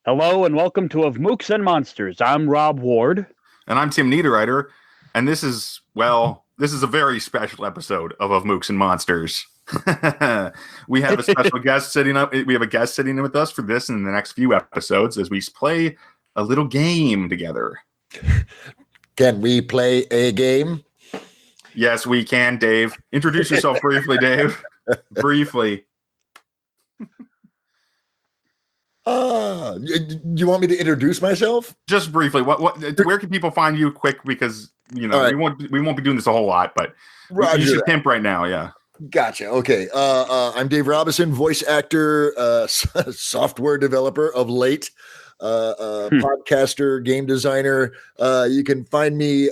Hello and welcome to Of Mooks and Monsters. I'm Rob Ward. And I'm Tim Niederreiter. And this is a very special episode of Mooks and Monsters. We have a special guest sitting up. We have a guest sitting in with us for this and the next few episodes as we play a little game together. Can we play a game? Yes, we can, Dave. Introduce yourself briefly, Dave. Briefly. You want me to introduce myself? Just briefly. Where can people find you quick? Because right. we won't be doing this a whole lot, but you should pimp right now. Yeah. Gotcha. Okay. I'm Dave Robison, voice actor, software developer of late, podcaster, game designer. You can find me.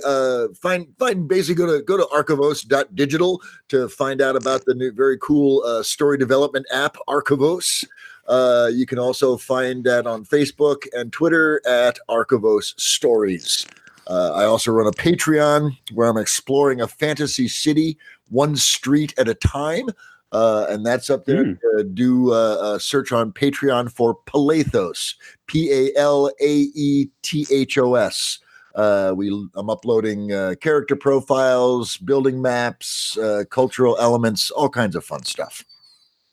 Basically go to Archivos.digital to find out about the new very cool story development app Archivos. You can also find that on Facebook and Twitter at Archivos Stories. I also run a Patreon where I'm exploring a fantasy city, one street at a time. And that's up there. Do a search on Patreon for Palaethos, Palaethos. I'm uploading character profiles, building maps, cultural elements, all kinds of fun stuff.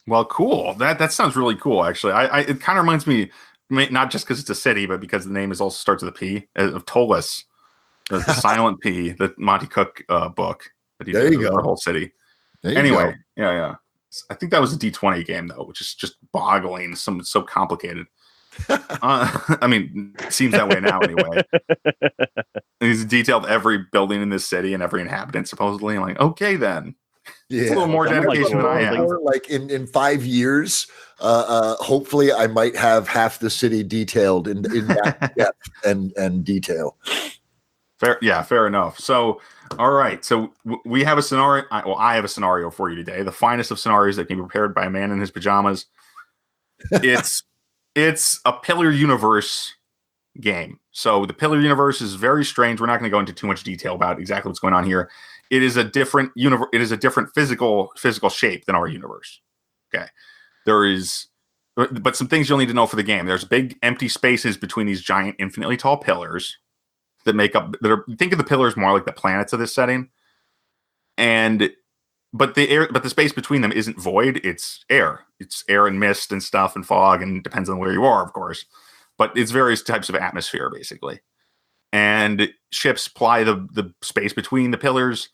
Well, cool. That sounds really cool, actually. It kind of reminds me, not just because it's a city, but because the name also starts with a P, of Tolus, the silent P, the Monty Cook book. That he there you go. The whole city. Anyway, yeah. I think that was a D20 game, though, which is just boggling. It's so complicated. I mean, it seems that way now, anyway. He's detailed every building in this city and every inhabitant, supposedly. I'm like, okay, then. Yeah, it's a little more dedication than I am. Like in 5 years, hopefully I might have half the city detailed in that depth and detail. Fair enough. So, all right. So we have a scenario. I have a scenario for you today. The finest of scenarios that can be prepared by a man in his pajamas. It's a Pillar Universe game. So the Pillar Universe is very strange. We're not going to go into too much detail about exactly what's going on here. It is a different universe. It is a different physical shape than our universe. Okay. But some things you'll need to know for the game. There's big empty spaces between these giant, infinitely tall pillars that think of the pillars more like the planets of this setting. But the space between them isn't void. It's air. It's air and mist and stuff and fog, and depends on where you are, of course. But it's various types of atmosphere, basically. And ships ply the space between the pillars.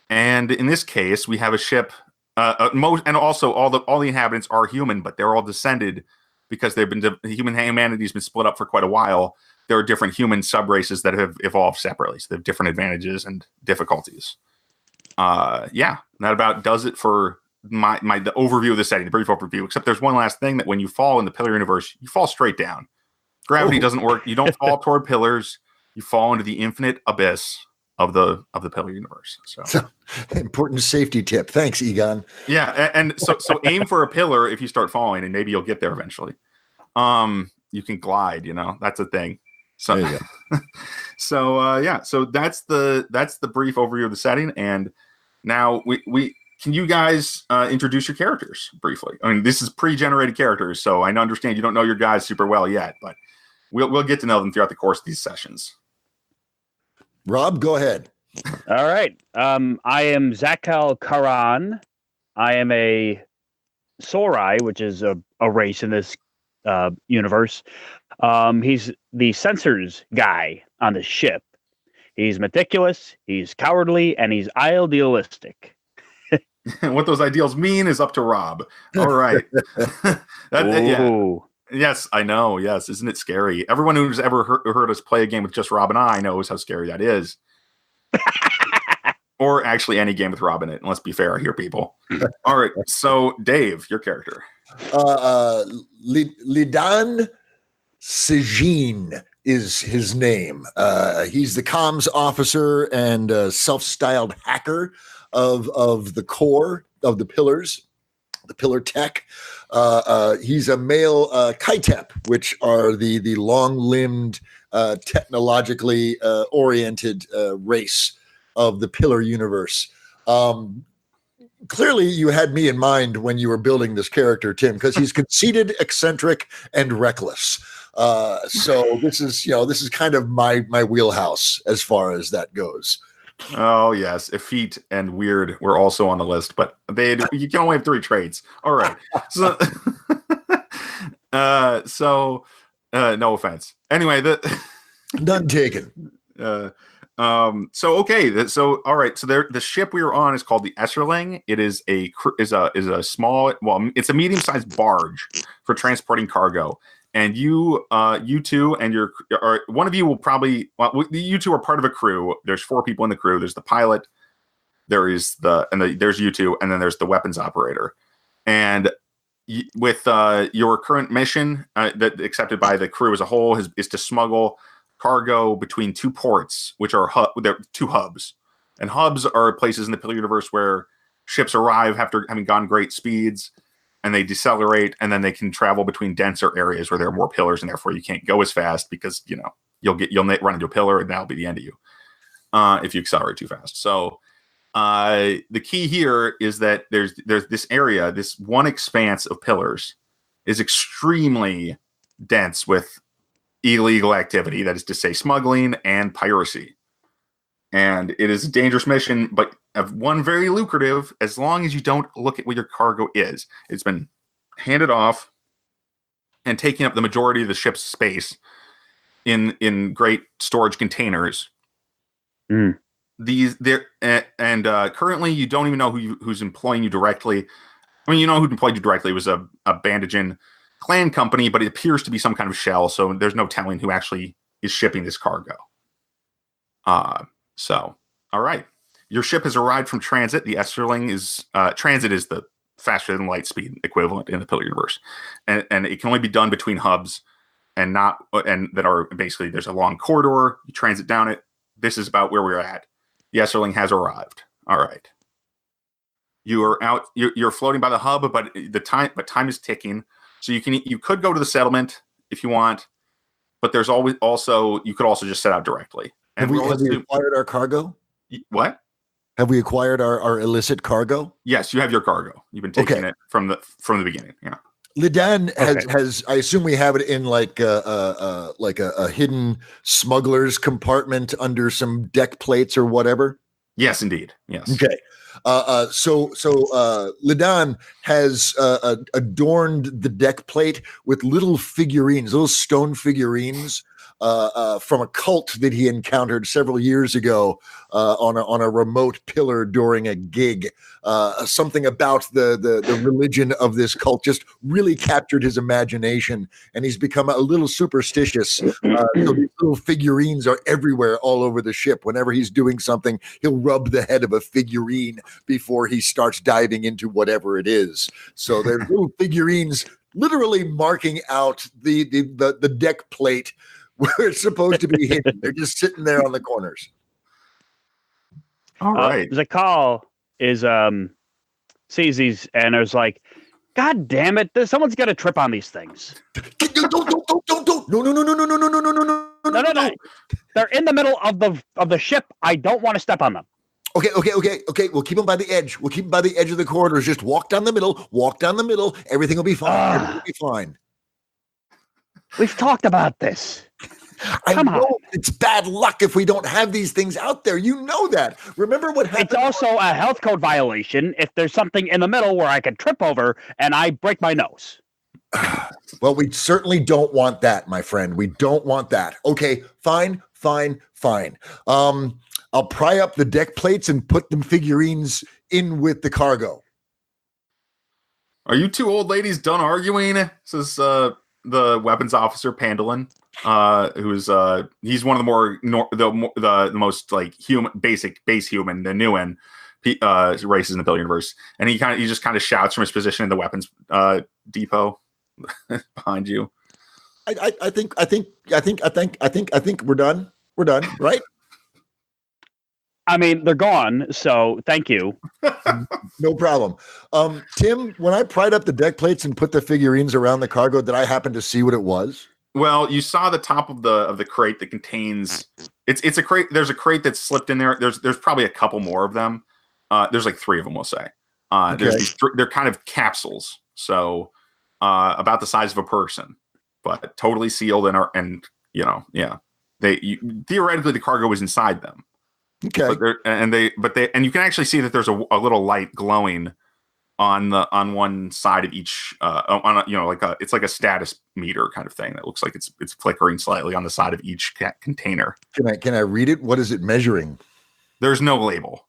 And in this case, we have a ship. And also all the inhabitants are human, but they're all descended because humanity's been split up for quite a while. There are different human subraces that have evolved separately, so they have different advantages and difficulties. That about does it for the overview of the setting, the brief overview. Except there's one last thing, that when you fall in the Pillar Universe, you fall straight down. Gravity doesn't work. You don't fall toward pillars. You fall into the infinite abyss of the Pillar Universe. So important safety tip. Thanks, Egon. Yeah, and so aim for a pillar if you start falling, and maybe you'll get there eventually. You can glide. That's a thing. So there you go. So that's the brief overview of the setting, and now we can you guys introduce your characters briefly. I mean, this is pre-generated characters, so I understand you don't know your guys super well yet, but we'll get to know them throughout the course of these sessions. Rob, go ahead. All right. I am Zakal Karan. I am a Sorai, which is a race in this universe. He's the sensors guy on the ship. He's meticulous, he's cowardly, and he's idealistic. What those ideals mean is up to Rob. All right. Yes, I know. Yes. Isn't it scary? Everyone who's ever heard us play a game with just Rob and I knows how scary that is. Or actually any game with Rob in it. And let's be fair here, people. All right. So, Dave, your character. Lidan Sejin is his name. He's the comms officer and self-styled hacker of the core of the pillars. The pillar tech. He's a male Kaitep, which are the long-limbed, technologically oriented race of the Pillar Universe. Clearly, you had me in mind when you were building this character, Tim, because he's conceited, eccentric, and reckless. So this is kind of my wheelhouse as far as that goes. Oh yes, effete and weird were also on the list, but you can only have 3 traits. All right, so no offense. Anyway, None taken. So all right. So the ship we were on is called the Esserling. It is a small, well, it's a medium-sized barge for transporting cargo. And you two and one of you will probably, well, you two are part of a crew. There's 4 people in the crew. There's the pilot, there's you two, and then there's the weapons operator. And with your current mission that accepted by the crew as a whole is to smuggle cargo between 2 ports, which are 2 hubs. And hubs are places in the Pillar universe where ships arrive after having gone great speeds, and they decelerate, and then they can travel between denser areas where there are more pillars, and therefore you can't go as fast because you'll run into a pillar, and that'll be the end of you if you accelerate too fast. So the key here is that there's this area, this one expanse of pillars, is extremely dense with illegal activity. That is to say, smuggling and piracy. And it is a dangerous mission, but one very lucrative as long as you don't look at what your cargo is. It's been handed off and taking up the majority of the ship's space in great storage containers. Mm. Currently you don't even know who's employing you directly. I mean, you know who employed you directly. It was a Bandagen clan company, but it appears to be some kind of shell, so there's no telling who actually is shipping this cargo. All right. Your ship has arrived from transit. The Esserling is transit is the faster than light speed equivalent in the Pillar universe, and it can only be done between hubs and that are basically, there's a long corridor. You transit down it. This is about where we're at. The Esserling has arrived. All right. You are out. You're floating by the hub, but time is ticking. So you could go to the settlement if you want, but there's you could also just set out directly. And have we acquired our cargo? What? Have we acquired our illicit cargo? Yes, you have your cargo. You've been taking it from the beginning. Yeah. Lidan has. I assume we have it in like a hidden smuggler's compartment under some deck plates or whatever. Yes, indeed. Yes. Okay. So Lidan has adorned the deck plate with little figurines, little stone figurines from a cult that he encountered several years ago on a remote pillar during a gig. Something about the religion of this cult just really captured his imagination, and he's become a little superstitious. So these little figurines are everywhere, all over the ship. Whenever he's doing something, he'll rub the head of a figurine before he starts diving into whatever it is. So there's little figurines literally marking out the deck plate where it's supposed to be hidden. They're just sitting there on the corners. All right. Zakal sees these and is like, God damn it! Someone's got to trip on these things. Don't. No. No. They're in the middle of the ship. I don't want to step on them. Okay. We'll keep them by the edge. We'll keep them by the edge of the corridors. Just walk down the middle. Everything will be fine. We've talked about this. Come on. It's bad luck if we don't have these things out there. You know that. Remember what happened? It's also a health code violation if there's something in the middle where I can trip over and I break my nose. Well, we certainly don't want that, my friend. We don't want that. Okay, fine. I'll pry up the deck plates and put them figurines in with the cargo. Are you two old ladies done arguing? Says the weapons officer, Pandolin. He's one of the more the most like base human, the Newen races in the Pillar universe, and he just kind of shouts from his position in the weapons depot behind you. I think we're done. We're done, right? I mean, they're gone, so thank you. No problem. Tim, when I pried up the deck plates and put the figurines around the cargo, did I happen to see what it was? Well, you saw the top of the crate that contains it's a crate. There's a crate that's slipped in there. There's probably a couple more of them. There's like 3 of them, we'll say. Okay. They're kind of capsules, so about the size of a person. but totally sealed and theoretically the cargo is inside them. Okay. And you can actually see that there's a little light glowing on one side of each it's like a status meter kind of thing that looks like it's flickering slightly on the side of each container. Can I read it? What is it measuring? There's no label.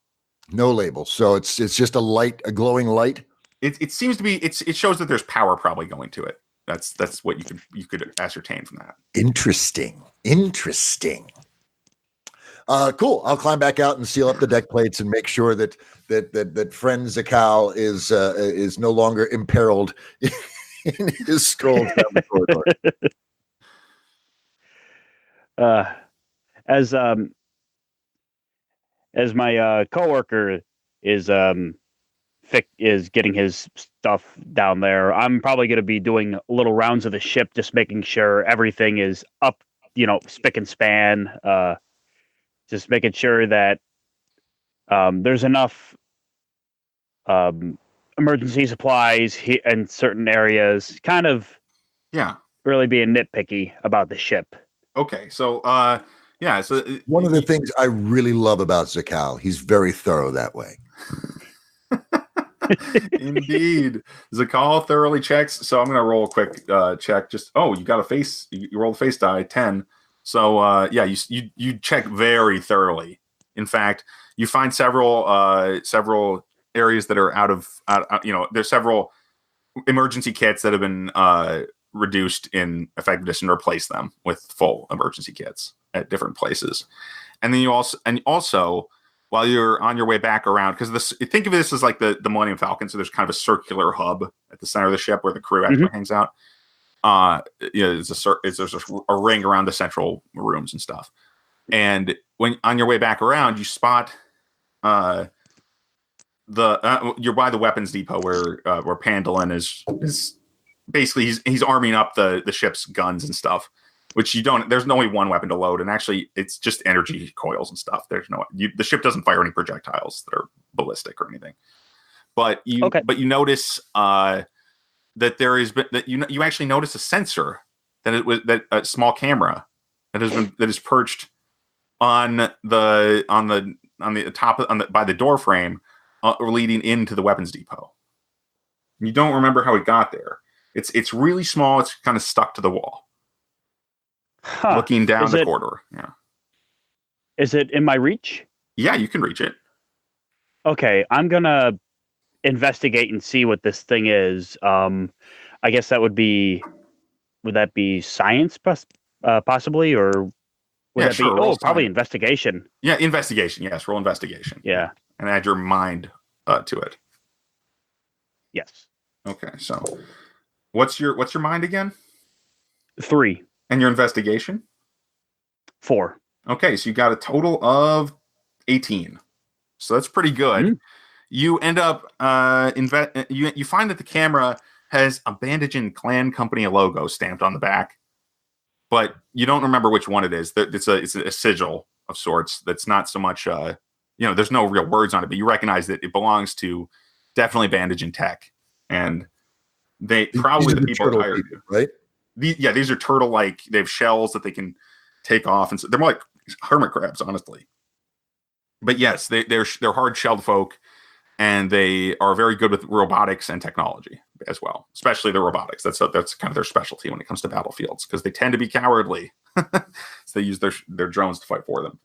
No label. So it's just a glowing light. It seems to be it shows that there's power probably going to it. That's what you could ascertain from that. Interesting. Cool. I'll climb back out and seal up the deck plates and make sure that friend Zakal is no longer imperiled in his stroll down the corridor. As my coworker is getting his stuff down there, I'm probably going to be doing little rounds of the ship, just making sure everything is up, spick and span. Just making sure that there's enough emergency supplies in certain areas. Kind of, really being nitpicky about the ship. Okay, so so one of the things I really love about Zakal, he's very thorough that way. Indeed, Zakal thoroughly checks. So I'm going to roll a quick check. You got a face. You roll the face die 10. So you check very thoroughly. In fact, you find several areas that are out of there's several emergency kits that have been reduced in effectiveness and replace them with full emergency kits at different places. And then you also while you're on your way back around, because think of this as like the Millennium Falcon. So there's kind of a circular hub at the center of the ship where the crew actually hangs out. There's a ring around the central rooms and stuff. And when on your way back around, you spot you're by the weapons depot where Pandolin is basically he's arming up the ship's guns and stuff, which there's only one weapon to load, and actually it's just energy coils and stuff. The ship doesn't fire any projectiles that are ballistic or anything. But you notice that there is that you actually notice a sensor that a small camera that is perched on the top by the door frame leading into the weapons depot. You don't remember how it got there. It's really small. It's kind of stuck to the wall, looking down the corridor. Yeah. Is it in my reach? Yeah, you can reach it. Okay, I'm gonna investigate and see what this thing is. I guess would that be science possibly, or would that sure, be probably investigation? Yeah, investigation. Yes, roll investigation. Yeah, and add your mind to it. Yes. Okay, so what's your mind again? 3. And your investigation? 4. Okay, so you got a total of 18. So that's pretty good. Mm-hmm. You end up you find that the camera has a Bandaging Clan Company logo stamped on the back, but you don't remember which one it is. It's a sigil of sorts. That's not so much there's no real words on it, but you recognize that it belongs to definitely Bandaging Tech, and they probably the people that hired you, right? These are turtle-like. They have shells that they can take off, and so they're more like hermit crabs, honestly. But yes, they're hard-shelled folk. And they are very good with robotics and technology as well, especially the robotics. That's kind of their specialty when it comes to battlefields, because they tend to be cowardly. So they use their drones to fight for them.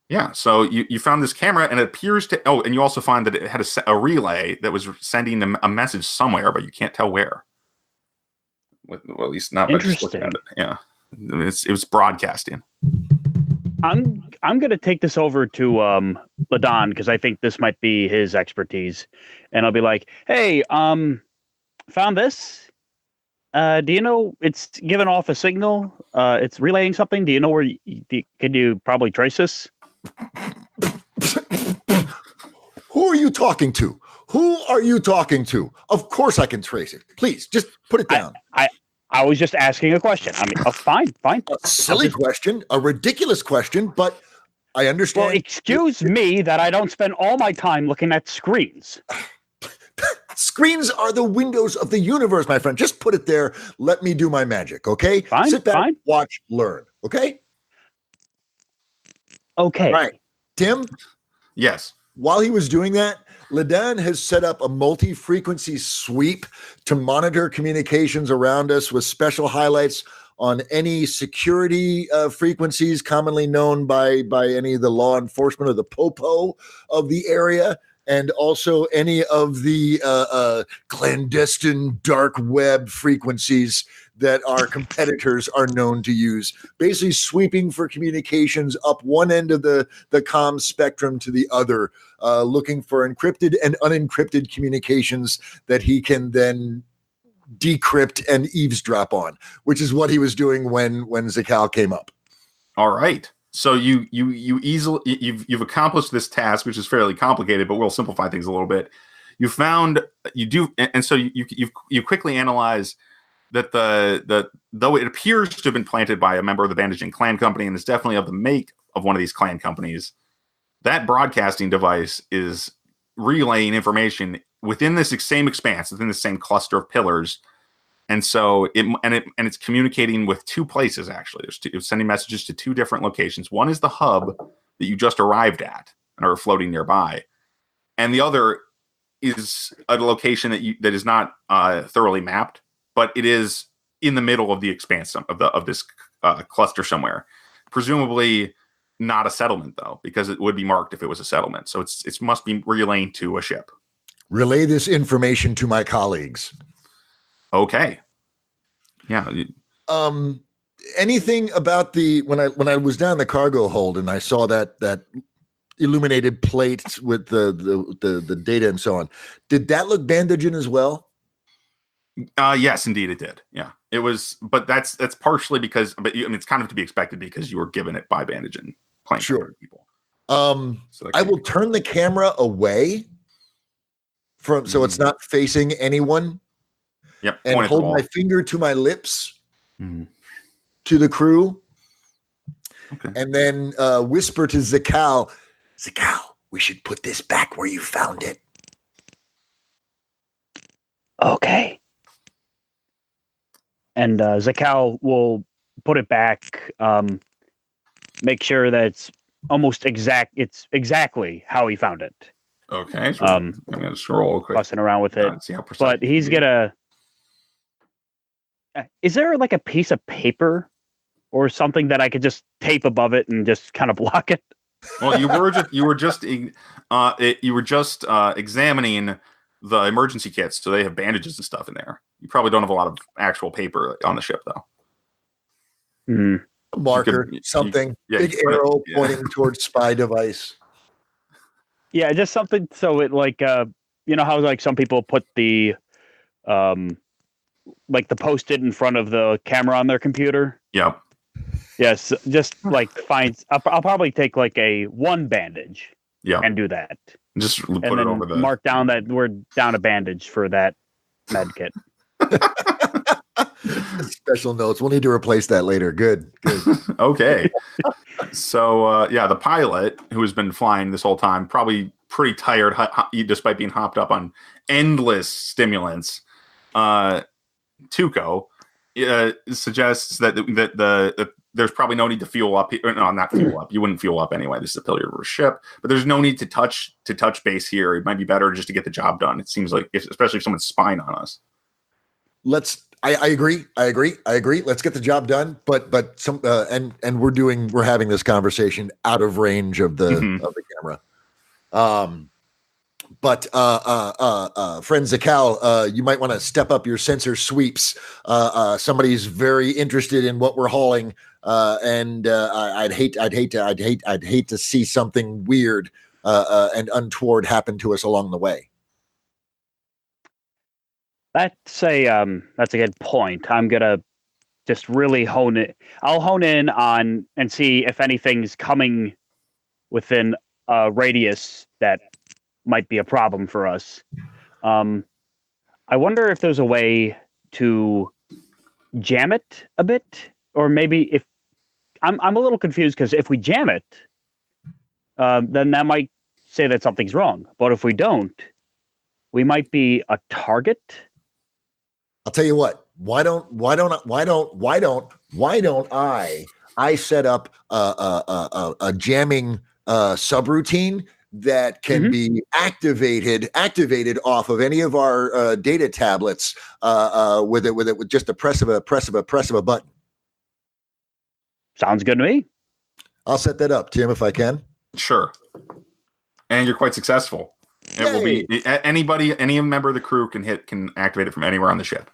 Yeah, so you found this camera, and it appears to... Oh, and you also find that it had a relay that was sending a message somewhere, but you can't tell where. Well, at least not by just looking at it. Yeah, it was broadcasting. I'm going to take this over to Ladon, because I think this might be his expertise, and I'll be like, "Hey, found this. Do you know it's giving off a signal? It's relaying something. Do you know where? Could you probably trace this?" Who are you talking to? Who are you talking to? Of course I can trace it. Please, just put it down. I was just asking a question. I mean, fine. A silly question, a ridiculous question, but I understand. Well, excuse me that I don't spend all my time looking at screens. Screens are the windows of the universe, my friend. Just put it there. Let me do my magic, okay? Fine, Sit back, fine. watch, learn, okay? Okay. All right. Tim? Yes. While he was doing that, Ladan has set up a multi-frequency sweep to monitor communications around us with special highlights on any security frequencies commonly known by any of the law enforcement or the popo of the area, and also any of the clandestine dark web frequencies that our competitors are known to use, basically sweeping for communications up one end of the comm spectrum to the other, looking for encrypted and unencrypted communications that he can then decrypt and eavesdrop on, which is what he was doing when Zakal came up. All right. So you've accomplished this task, which is fairly complicated, but we'll simplify things a little bit. You quickly analyze that though it appears to have been planted by a member of the Bandaging clan company, and it's definitely of the make of one of these clan companies, that broadcasting device is relaying information within this same expanse, within the same cluster of pillars. And so it's communicating with two places, actually. It's sending messages to two different locations. One is the hub that you just arrived at and are floating nearby. And the other is a location that is not thoroughly mapped, but it is in the middle of the expanse of this cluster somewhere. Presumably not a settlement, though, because it would be marked if it was a settlement. So it must be relaying to a ship. Relay this information to my colleagues. Okay. Yeah. Anything about when I was down the cargo hold and I saw that illuminated plate with the data and so on, did that look Bandagen as well? Yes, indeed it did. Yeah, it was, but that's partially because, it's kind of to be expected because you were given it by Bandagen. Sure. People. So I will turn the camera away so it's not facing anyone. Yep. And hold my finger to my lips to the crew. Okay. And then whisper to Zakal, we should put this back where you found it. Okay. And Zakal will put it back, make sure that it's almost exactly how he found it. Okay. So I'm going to scroll quick. Fussing around with it. See how precise but he's going to... Is there like a piece of paper or something that I could just tape above it and just kind of block it? Well, you were just examining the emergency kits, so they have bandages and stuff in there. You probably don't have a lot of actual paper on the ship, though. A marker, big arrow pointing towards spy device. Yeah, just something so it like you know how like some people put the like the Post-it in front of the camera on their computer. Yep. Yes, just like I'll probably take like one bandage. Yeah. And do that. Just put and it over the mark down that we're down a bandage for that med kit. Special notes. We'll need to replace that later. Good. Okay. So the pilot who has been flying this whole time, probably pretty tired, despite being hopped up on endless stimulants. Tuco suggests that there's probably no need to fuel up. No, not fuel up. You wouldn't fuel up anyway. This is a pillar ship, but there's no need to touch base here. It might be better just to get the job done. It seems like, especially if someone's spying on us. I agree. Let's get the job done. But some and we're having this conversation out of range of the camera. But friend Zakal, you might want to step up your sensor sweeps. Somebody's very interested in what we're hauling, and I'd hate to see something weird and untoward happen to us along the way. That's a good point. I'm gonna just really hone it. I'll hone in on and see if anything's coming within a radius that might be a problem for us. I wonder if there's a way to jam it a bit, or maybe if I'm a little confused because if we jam it, then that might say that something's wrong. But if we don't, we might be a target. I'll tell you what. Why don't I set up a jamming subroutine that can be activated off of any of our data tablets with just a press of a button. Sounds good to me. I'll set that up, Tim, if I can. Sure. And you're quite successful. It will be any member of the crew can activate it from anywhere on the ship.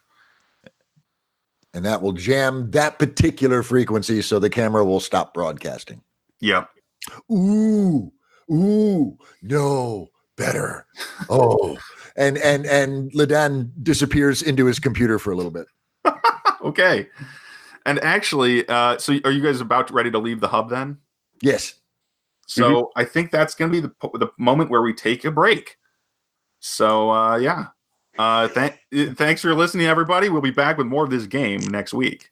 And that will jam that particular frequency so the camera will stop broadcasting. Yep. Ooh, no, better. Oh. And Ladan disappears into his computer for a little bit. Okay. And actually, so are you guys ready to leave the hub then? Yes. So I think that's going to be the moment where we take a break. So, yeah. Thanks for listening, everybody. We'll be back with more of this game next week.